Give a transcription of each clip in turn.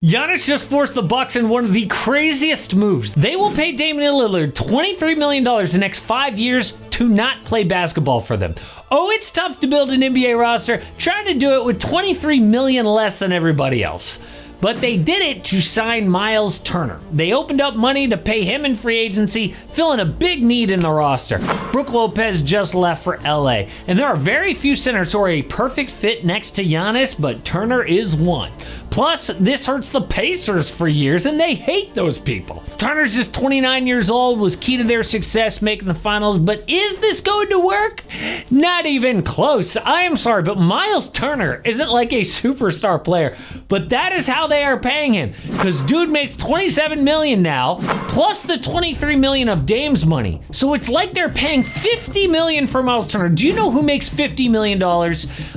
Giannis just forced the Bucks in one of the craziest moves. They will pay Damian Lillard $23 million the next 5 years to not play basketball for them. Oh, it's tough to build an NBA roster trying to do it with $23 million less than everybody else. But they did it to sign Myles Turner. They opened up money to pay him in free agency, filling a big need in the roster. Brook Lopez just left for LA, and there are very few centers who are a perfect fit next to Giannis, but Turner is one. Plus, this hurts the Pacers for years, and they hate those people. Turner's just 29 years old, was key to their success making the finals, but is this going to work? Not even close. I am sorry, but Myles Turner isn't like a superstar player, but that is how they are paying him, because dude makes $27 million now, plus the $23 million of Dame's money. So it's like they're paying $50 million for Myles Turner. Do you know who makes $50 million?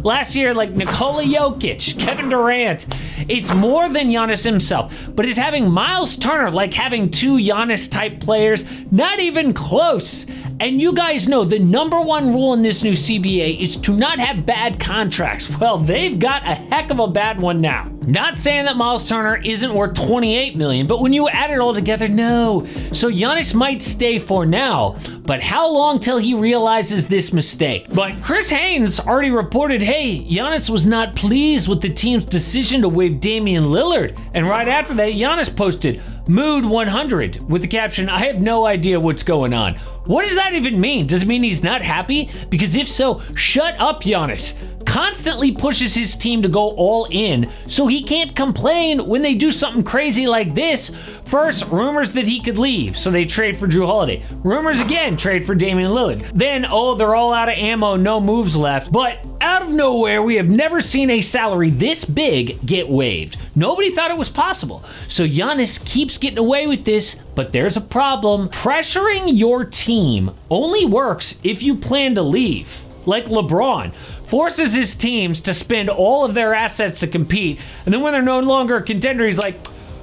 Last year, like Nikola Jokic, Kevin Durant. It's more than Giannis himself, but is having Myles Turner like having two Giannis-type players? Not even close. And you guys know the number one rule in this new CBA is to not have bad contracts. Well, they've got a heck of a bad one now. Not saying that Myles Turner isn't worth $28 million, but when you add it all together, no. So Giannis might stay for now, but how long till he realizes this mistake? But Chris Haynes already reported, hey, Giannis was not pleased with the team's decision to waive Damian Lillard. And right after that, Giannis posted, Mood 100, with the caption, I have no idea what's going on. What does that even mean? Does it mean he's not happy? Because if so, shut up, Giannis. Constantly pushes his team to go all in, so he can't complain when they do something crazy like this. First, rumors that he could leave, so they trade for Drew Holiday. Rumors again, trade for Damian Lillard. Then, oh, they're all out of ammo, no moves left. But out of nowhere, we have never seen a salary this big get waived. Nobody thought it was possible. So Giannis keeps getting away with this, but there's a problem. Pressuring your team only works if you plan to leave. Like LeBron forces his teams to spend all of their assets to compete, and then when they're no longer a contender, he's like,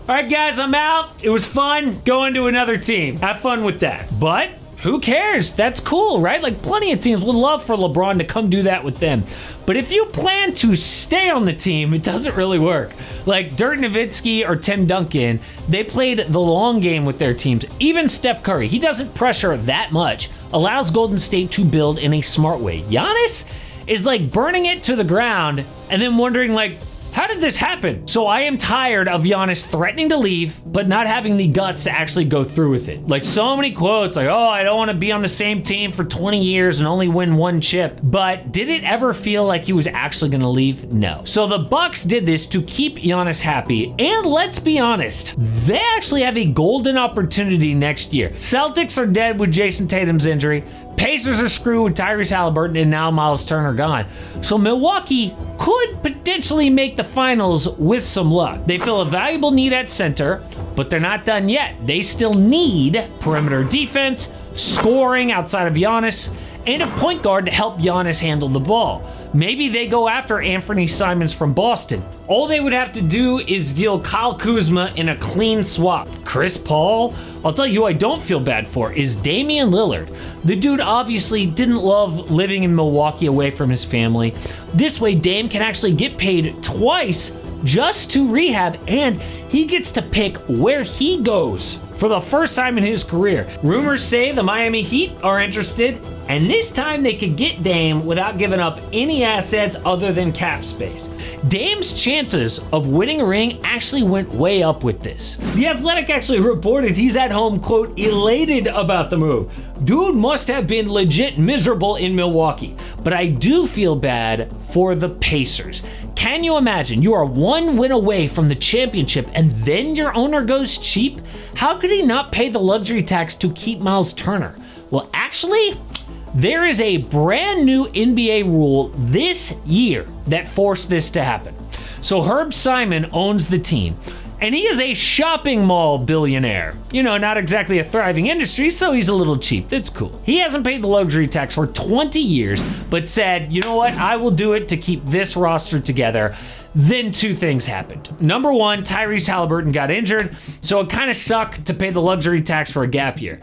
all right, guys, I'm out. It was fun. Go into another team. Have fun with that. But who cares? That's cool, right? Like, plenty of teams would love for LeBron to come do that with them. But if you plan to stay on the team, it doesn't really work. Like Dirk Nowitzki or Tim Duncan, they played the long game with their teams. Even Steph Curry, he doesn't pressure that much, allows Golden State to build in a smart way. Giannis is like burning it to the ground and then wondering like, how did this happen? So I am tired of Giannis threatening to leave, but not having the guts to actually go through with it. Like so many quotes like, oh, I don't want to be on the same team for 20 years and only win one chip. But did it ever feel like he was actually going to leave? No. So the Bucks did this to keep Giannis happy. And let's be honest, they actually have a golden opportunity next year. Celtics are dead with Jason Tatum's injury. Pacers are screwed with Tyrese Halliburton and now Myles Turner gone. So Milwaukee could potentially make the finals with some luck. They fill a valuable need at center, but they're not done yet. They still need perimeter defense, scoring outside of Giannis, and a point guard to help Giannis handle the ball. Maybe they go after Anthony Simons from Boston. All they would have to do is deal Kyle Kuzma in a clean swap. Chris Paul? I'll tell you who I don't feel bad for is Damian Lillard. The dude obviously didn't love living in Milwaukee away from his family. This way, Dame can actually get paid twice just to rehab, and he gets to pick where he goes for the first time in his career. Rumors say the Miami Heat are interested, and this time they could get Dame without giving up any assets other than cap space. Dame's chances of winning a ring actually went way up with this. The Athletic actually reported he's at home, quote, elated about the move. Dude must have been legit miserable in Milwaukee. But I do feel bad for the Pacers. Can you imagine? You are one win away from the championship and then your owner goes cheap? How could he not pay the luxury tax to keep Myles Turner? Well, actually, there is a brand new NBA rule this year that forced this to happen. So Herb Simon owns the team, and he is a shopping mall billionaire. You know, not exactly a thriving industry, so he's a little cheap. That's cool. He hasn't paid the luxury tax for 20 years, but said, you know what, I will do it to keep this roster together. Then two things happened. Number one, Tyrese Halliburton got injured, so it kind of sucked to pay the luxury tax for a gap year.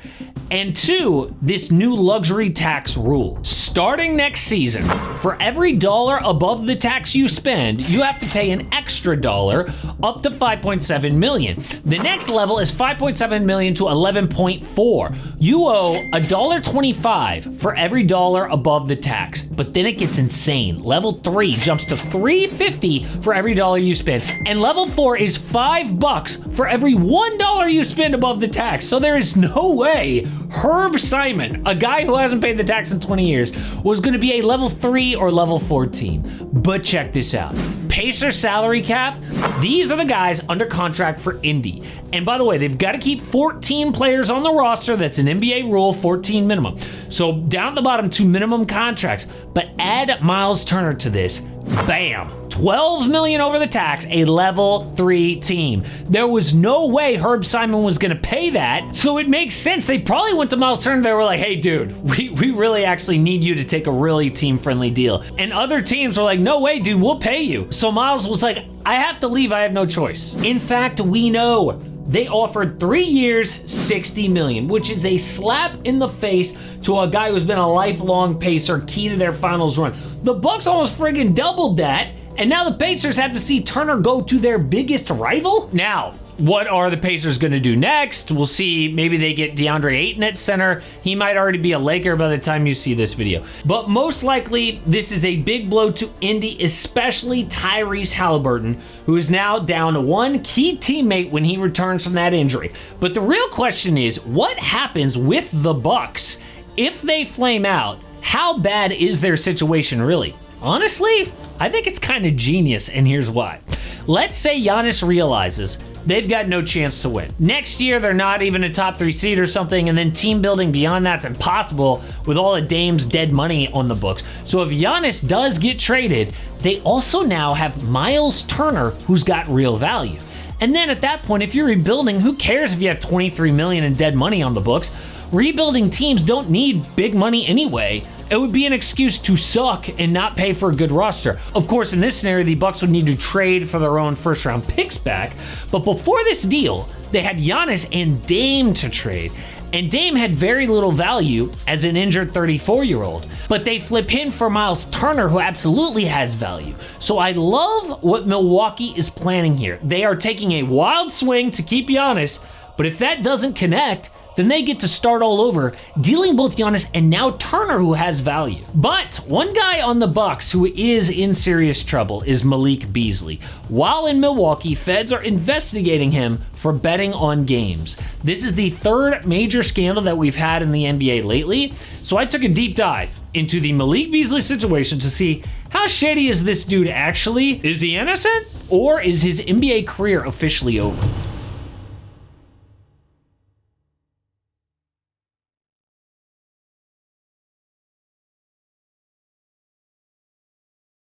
And two, this new luxury tax rule. Starting next season, for every dollar above the tax you spend, you have to pay an extra dollar up to $5.7 million. The next level is $5.7 million to $11.4. You owe $1.25 for every dollar above the tax, but then it gets insane. Level 3 jumps to $3.50 for every dollar you spend, and level 4 is $5 for every $1 you spend above the tax. So there is no way Herb Simon, a guy who hasn't paid the tax in 20 years, was going to be a level 3 or level 4 team. But check this out. Pacers salary cap, these are the guys under contract for Indy. And by the way, they've got to keep 14 players on the roster. That's an NBA rule, 14 minimum. So down at the bottom, 2 minimum contracts. But add Myles Turner to this, bam, $12 million over the tax, a level 3 team. There was no way Herb Simon was going to pay that, so it makes sense. They probably went to Myles Turner. They were like, hey, dude, we really actually need you to take a really team-friendly deal. And other teams were like, no way, dude, we'll pay you. So Myles was like, I have to leave. I have no choice. In fact, we know they offered 3 years, $60 million, which is a slap in the face to a guy who's been a lifelong Pacer, key to their finals run. The Bucks almost friggin' doubled that, and now the Pacers have to see Turner go to their biggest rival? Now, what are the Pacers going to do next? We'll see. Maybe they get DeAndre Ayton at center. He might already be a Laker by the time you see this video. But most likely, this is a big blow to Indy, especially Tyrese Halliburton, who is now down one key teammate when he returns from that injury. But the real question is, what happens with the Bucks if they flame out? How bad is their situation really? Honestly, I think it's kind of genius, and here's why. Let's say Giannis realizes they've got no chance to win. Next year, they're not even a top 3 seed or something, and then team building beyond that's impossible with all of Dame's dead money on the books. So if Giannis does get traded, they also now have Myles Turner, who's got real value. And then at that point, if you're rebuilding, who cares if you have $23 million in dead money on the books? Rebuilding teams don't need big money anyway. It would be an excuse to suck and not pay for a good roster. Of course, in this scenario, the Bucks would need to trade for their own first-round picks back. But before this deal, they had Giannis and Dame to trade. And Dame had very little value as an injured 34-year-old. But they flip him for Myles Turner, who absolutely has value. So I love what Milwaukee is planning here. They are taking a wild swing to keep Giannis, but if that doesn't connect, then they get to start all over, dealing both Giannis and now Turner, who has value. But one guy on the Bucks who is in serious trouble is Malik Beasley. While in Milwaukee, feds are investigating him for betting on games. This is the third major scandal that we've had in the NBA lately, so I took a deep dive into the Malik Beasley situation to see how shady is this dude actually? Is he innocent? Or is his NBA career officially over?